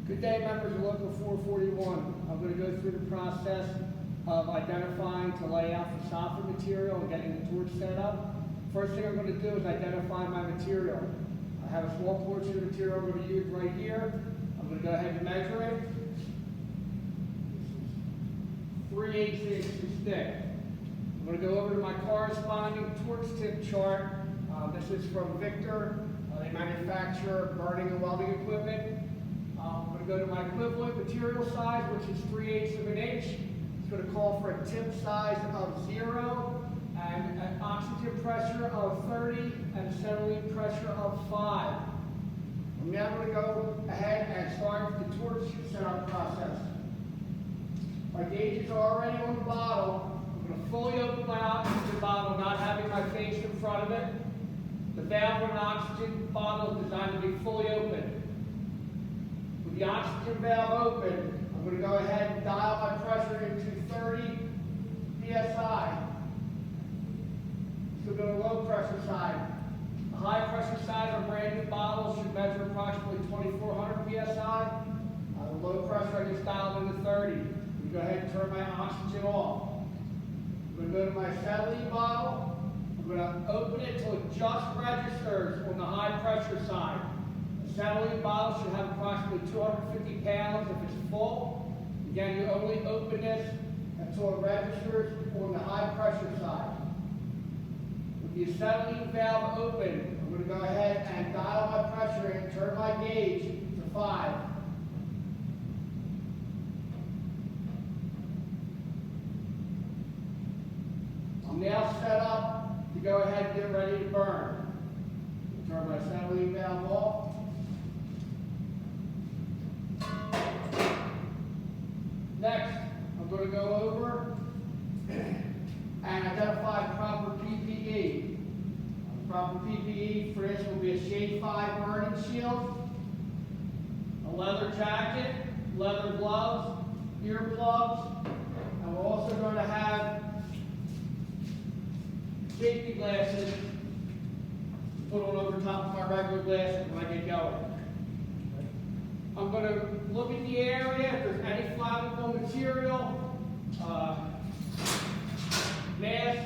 Good day, members of Local 441. I'm going to go through the process of identifying to lay out for soffit material and getting the torch set up. First thing I'm going to do is identify my material. I have a small portion of material I'm going to use right here. I'm going to go ahead and measure it. 3/8 inches thick. I'm going to go over to my corresponding torch tip chart. This is from Victor. They manufacture burning and welding equipment. I'm going to go to my equivalent material size, which is 3/8 of an inch. It's going to call for a tip size of 0 and an oxygen pressure of 30 and acetylene pressure of 5. I'm now going to go ahead and start the torch setup process. My gauges are already on the bottle. I'm going to fully open my oxygen bottle, not having my face in front of it. The valve on an oxygen bottle is designed to be fully open. With the oxygen valve open, I'm going to go ahead and dial my pressure into 30 psi. So go to the low pressure side. The high pressure side of a brand new bottle should measure approximately 2400 psi. The low pressure I just dialed into 30. I'm going to go ahead and turn my oxygen off. I'm going to go to my acetylene bottle. I'm going to open it until it just registers on the high pressure side. The acetylene bottle should have approximately 250 pounds if it's full. Again, you only open this until it registers on the high pressure side. With the acetylene valve open, I'm going to go ahead and dial my pressure and turn my gauge to 5. I'm now set up to go ahead and get ready to burn. Turn my acetylene valve off. Next, I'm going to go over and identify proper PPE. Proper PPE for this will be a Shade 5 burning shield, a leather jacket, leather gloves, earplugs, and we're also going to have safety glasses put on over top of my regular glasses when I get going. I'm going to look at the area, if there's any flammable material, mask,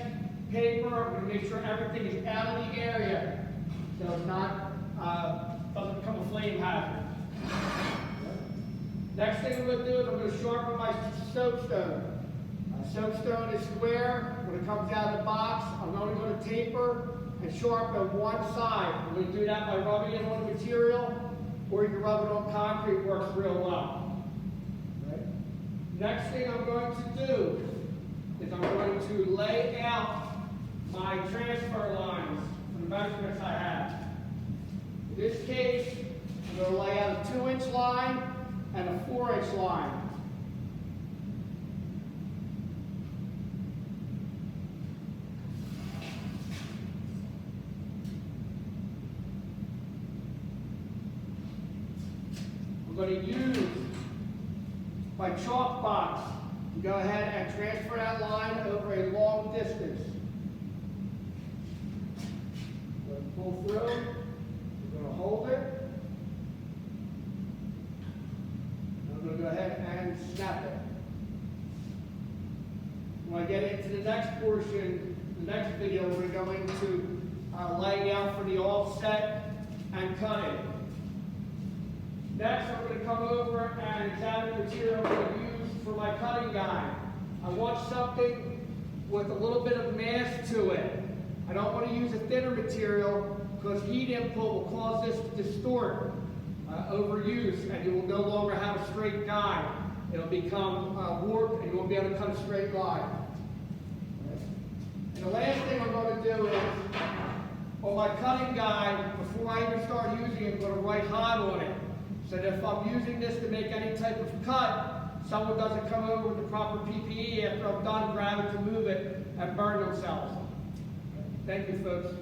paper. I'm going to make sure everything is out of the area so it's not, doesn't become a flame hazard. Next thing I'm going to do is I'm going to sharpen my soapstone. Soapstone is square. When it comes out of the box, I'm only going to taper and sharpen one side. I'm going to do that by rubbing it on the material, or you can rub it on concrete, works real well. Right. Next thing I'm going to do is I'm going to lay out my transfer lines for the measurements I have. In this case, I'm going to lay out a 2-inch line and a 4-inch line. I'm going to use my chalk box to go ahead and transfer that line over a long distance. We're going to pull through. We're going to hold it. I'm going to go ahead and snap it. When I get into the next portion, the next video, we're going to laying out for the offset and cutting. Next, I'm going to come over and examine the material I'm going to use for my cutting guide. I want something with a little bit of mass to it. I don't want to use a thinner material because heat input will cause this to distort, overuse, and you will no longer have a straight guide. It'll become warped and you won't be able to cut a straight line. And the last thing I'm going to do is, on my cutting guide, before I even start using it, I'm going to write hot on it. So that if I'm using this to make any type of cut, someone doesn't come over with the proper PPE after I'm done, grab it to move it, and burn themselves. Thank you, folks.